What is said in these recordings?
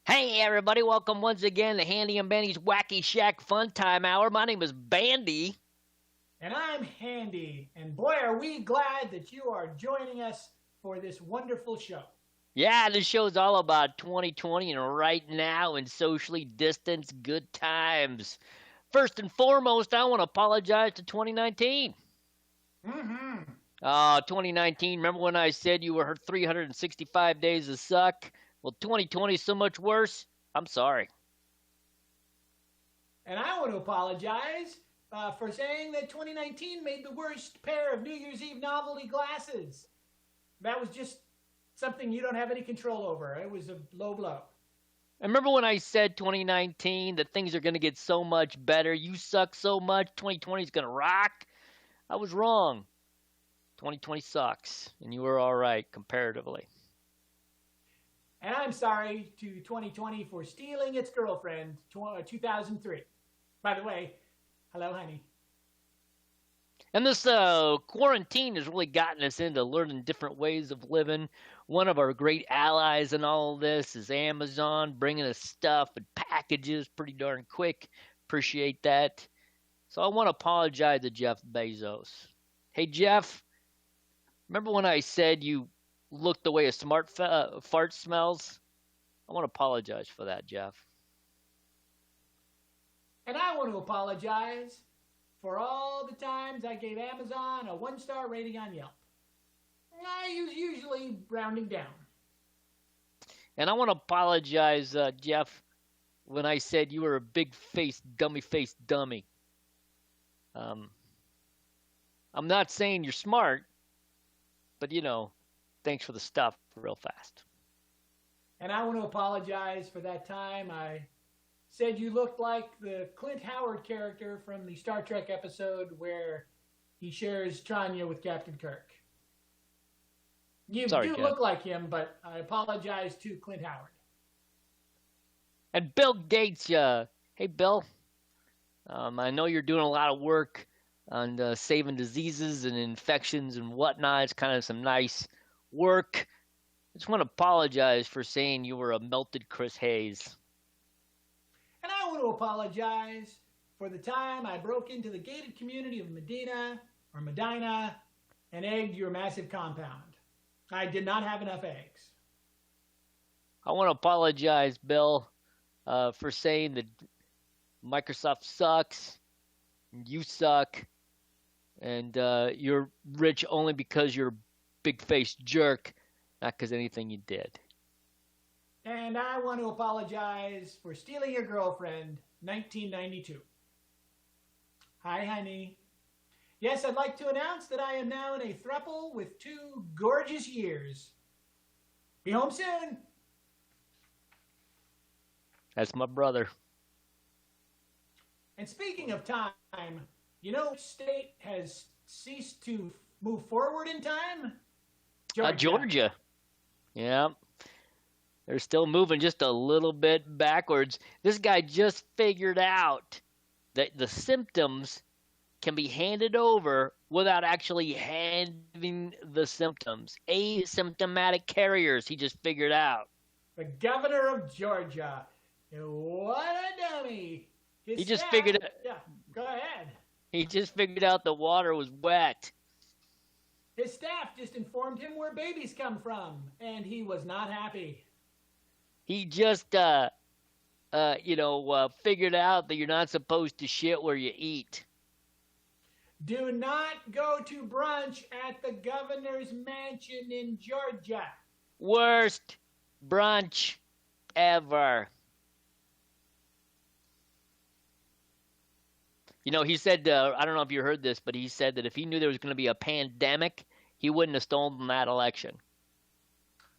Hey everybody, welcome once again to Handy and Bandy's Wacky Shack Fun Time Hour. My name is Bandy. And I'm Handy. And boy, are we glad that you are joining us for this wonderful show. Yeah, this show's all about 2020 and right now and socially distanced good times. First and foremost, I want to apologize to 2019. Mm-hmm. 2019, remember when I said you were 365 days of suck? Well, 2020 is so much worse. I'm sorry. And I want to apologize for saying that 2019 made the worst pair of New Year's Eve novelty glasses. That was just something you don't have any control over. It was a low blow. And remember when I said 2019 that things are going to get so much better? You suck so much, 2020 is going to rock? I was wrong. 2020 sucks, and you were all right comparatively. And I'm sorry to 2020 for stealing its girlfriend, 2003. By the way, hello, honey. And this quarantine has really gotten us into learning different ways of living. One of our great allies in all of this is Amazon, bringing us stuff and packages pretty darn quick. Appreciate that. So I want to apologize to Jeff Bezos. Hey, Jeff, remember when I said you look the way a smart fart smells? I want to apologize for that, Jeff. And I want to apologize for all the times I gave Amazon a 1-star rating on Yelp. I was usually rounding down. And I want to apologize, Jeff, when I said you were a big-faced, dummy-faced dummy. I'm not saying you're smart, but, thanks for the stuff real fast. And I want to apologize for that time I said you looked like the Clint Howard character from the Star Trek episode where he shares Tranya with Captain Kirk. You Sorry, do Jeff. look like him, but I apologize to Clint Howard. And Bill Gates, hey, Bill, I know you're doing a lot of work on saving diseases and infections and whatnot. It's kind of some nice work. I just want to apologize for saying you were a melted Chris Hayes. And I want to apologize for the time I broke into the gated community of Medina and egged your massive compound. I did not have enough eggs. I want to apologize, Bill, for saying that Microsoft sucks, you suck, and you're rich only because you're a big-faced jerk, not because anything you did. And I want to apologize for stealing your girlfriend, 1992. Hi, honey. Yes, I'd like to announce that I am now in a throuple with 2 gorgeous years. Be home soon. That's my brother. And speaking of time, you know which state has ceased to move forward in time? Georgia. Yeah. They're still moving just a little bit backwards. This guy just figured out that the symptoms can be handed over without actually having the symptoms. Asymptomatic carriers, he just figured out. The governor of Georgia. What a dummy. He just figured it. Yeah, go ahead. He just figured out the water was wet. His staff just informed him where babies come from, and he was not happy. He just, figured out that you're not supposed to shit where you eat. Do not go to brunch at the governor's mansion in Georgia. Worst brunch ever. He said, I don't know if you heard this, but he said that if he knew there was going to be a pandemic, he wouldn't have stolen that election.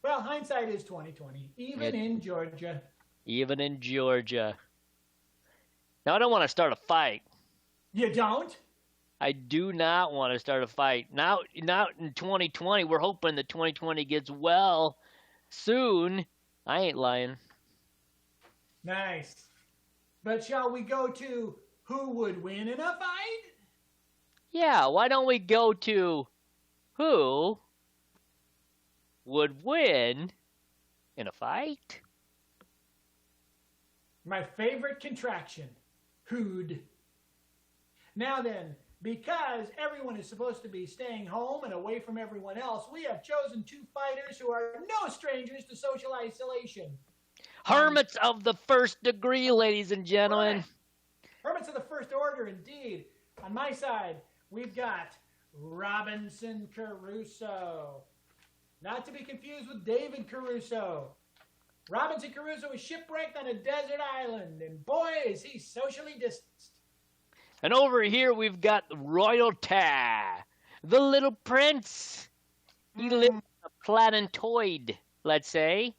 Well, hindsight is 2020, in Georgia. Even in Georgia. Now, I don't want to start a fight. You don't? I do not want to start a fight. Now in 2020, we're hoping that 2020 gets well soon. I ain't lying. Nice. But shall we go to who would win in a fight? Yeah, why don't we go to who would win in a fight? My favorite contraction. Hood. Now then, because everyone is supposed to be staying home and away from everyone else, we have chosen two fighters who are no strangers to social isolation. Hermits of the first degree, ladies and gentlemen. Right. Hermits of the first order, indeed. On my side, we've got Robinson Crusoe. Not to be confused with David Caruso. Robinson Crusoe was shipwrecked on a desert island, and boy, is he socially distanced. And over here we've got Royalty, the little prince. He lives on a planetoid, let's say.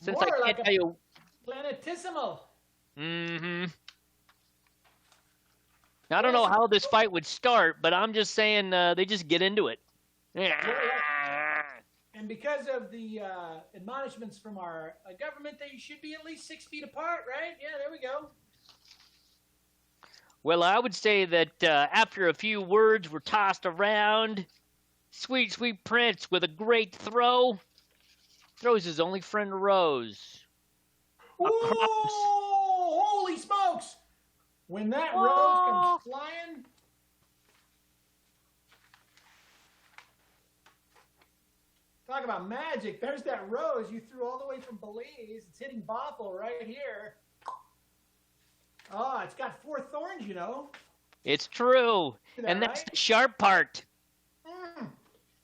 Since More I like can't tell you. Planetesimal. Mm-hmm. I don't know how this fight would start, but I'm just saying they just get into it. And because of the admonishments from our government, they should be at least 6 feet apart, right? Yeah, there we go. Well, I would say that after a few words were tossed around, sweet, sweet Prince with a great throw throws his only friend Rose. Whoa! Holy smokes! When that Rose comes flying, talk about magic. There's that Rose you threw all the way from Belize. It's hitting Bothel right here. Oh, it's got 4 thorns, you know. It's true. And that's the sharp part.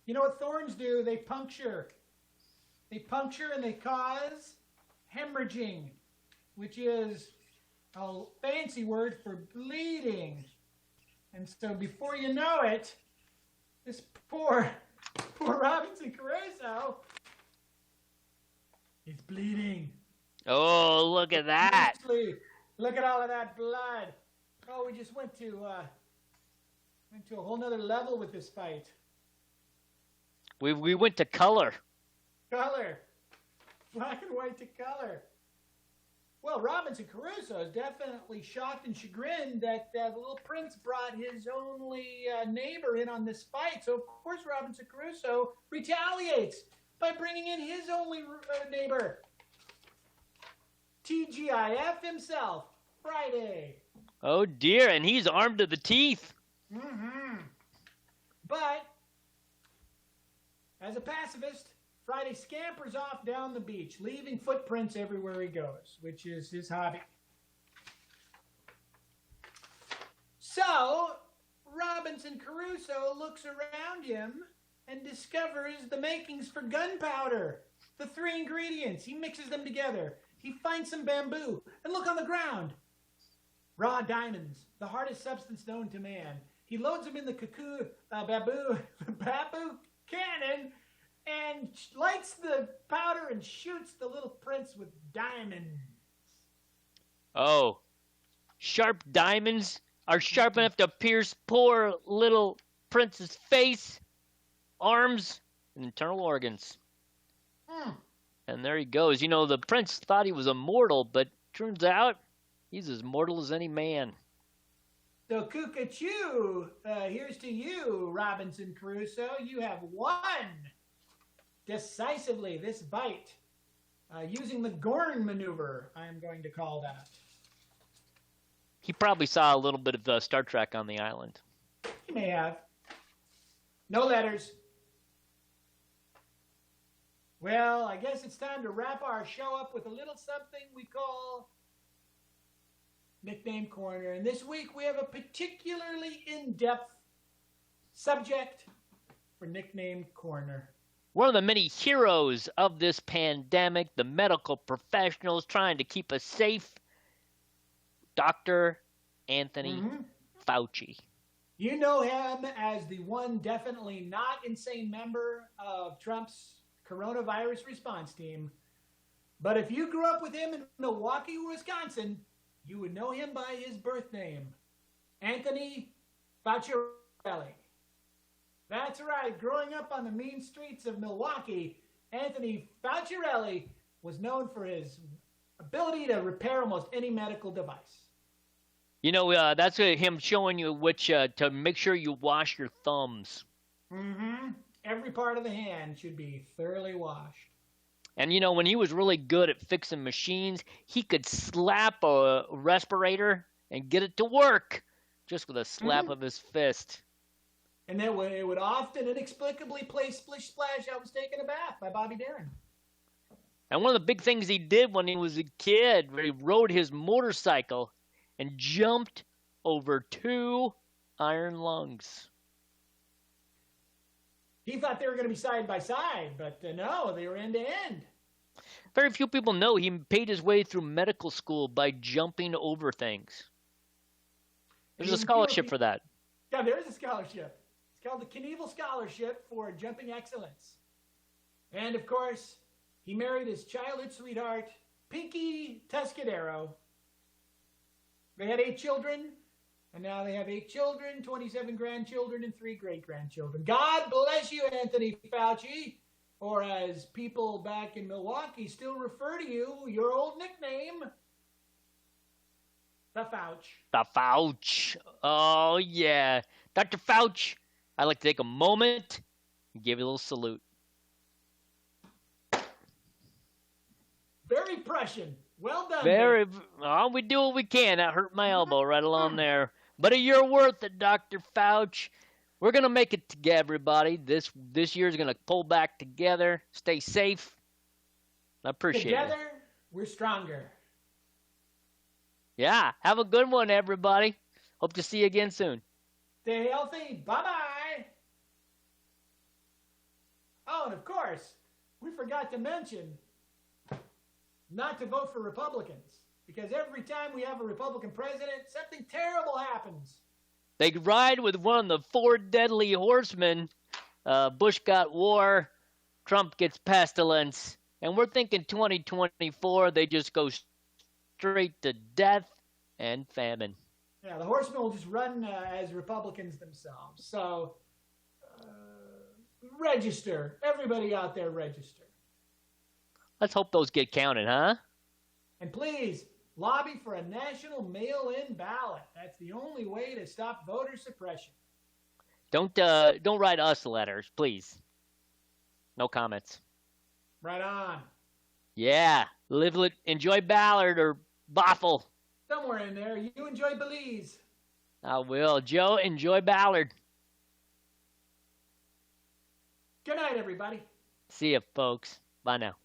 You know what thorns do? They puncture. They puncture and they cause hemorrhaging, which is a fancy word for bleeding. And so before you know it, this poor Robinson Crusoe is bleeding. Oh, look at that. Look at all of that blood. Oh, we just went to a whole nother level with this fight. We went to color. Color. Black and white to color. Well, Robinson Crusoe is definitely shocked and chagrined that the little prince brought his only neighbor in on this fight. So, of course, Robinson Crusoe retaliates by bringing in his only neighbor. TGIF himself, Friday. Oh, dear, and he's armed to the teeth. Mm-hmm. But, as a pacifist, Friday scampers off down the beach, leaving footprints everywhere he goes, which is his hobby. So, Robinson Crusoe looks around him and discovers the makings for gunpowder. The 3 ingredients. He mixes them together. He finds some bamboo. And look on the ground. Raw diamonds, the hardest substance known to man. He loads them in the bamboo cannon and lights the powder and shoots the little prince with diamonds. Oh, sharp diamonds are sharp enough to pierce poor little prince's face, arms, and internal organs. And there he goes. You know, the prince thought he was immortal, but turns out he's as mortal as any man. So, Cuckachoo, here's to you, Robinson Crusoe. You have won decisively this fight using the Gorn maneuver, I'm going to call that. He probably saw a little bit of Star Trek on the island. He may have. No letters. Well, I guess it's time to wrap our show up with a little something we call McBaine Corner. And this week we have a particularly in-depth subject for Nickname Corner. One of the many heroes of this pandemic, the medical professionals trying to keep us safe, Dr. Anthony Fauci. You know him as the one definitely not insane member of Trump's coronavirus response team. But if you grew up with him in Milwaukee, Wisconsin, you would know him by his birth name, Anthony Fauci. That's right. Growing up on the mean streets of Milwaukee, Anthony Fauci was known for his ability to repair almost any medical device. You know, that's him showing you which to make sure you wash your thumbs. Every part of the hand should be thoroughly washed. And when he was really good at fixing machines, he could slap a respirator and get it to work just with a slap Mm-hmm. of his fist. And then it would often inexplicably play Splish Splash, I Was Taking a Bath by Bobby Darin. And one of the big things he did when he was a kid, where he rode his motorcycle and jumped over 2 iron lungs. He thought they were going to be side by side, but no, they were end to end. Very few people know he paid his way through medical school by jumping over things. There's a scholarship for that. Yeah, there is a scholarship. It's called the Knievel Scholarship for Jumping Excellence. And, of course, he married his childhood sweetheart, Pinky Tuscadero. They had 8 children, and now they have 8 children, 27 grandchildren, and 3 great-grandchildren. God bless you, Anthony Fauci, or as people back in Milwaukee still refer to you, your old nickname, the Fauci. The Fauci. Oh, yeah. Dr. Fauci, I'd like to take a moment and give you a little salute. Very Prussian. Well done. We do what we can. That hurt my elbow right along there. But you're worth it, Dr. Fauci. We're going to make it together, everybody. This year's going to pull back together. Stay safe. I appreciate it. Together, we're stronger. Yeah. Have a good one, everybody. Hope to see you again soon. Stay healthy. Bye-bye. Oh, and of course, we forgot to mention not to vote for Republicans, because every time we have a Republican president, something terrible happens. They ride with one of the 4 deadly horsemen. Bush got war, Trump gets pestilence, and we're thinking 2024, they just go straight to death and famine. Yeah, the horsemen will just run as Republicans themselves. So, register. Everybody out there, register. Let's hope those get counted, huh? And please, lobby for a national mail-in ballot. That's the only way to stop voter suppression. Don't write us letters, please. No comments. Right on. Yeah, enjoy Ballard or Bothel. Somewhere in there, you enjoy Belize. I will. Joe, enjoy Ballard. Good night, everybody. See ya, folks. Bye now.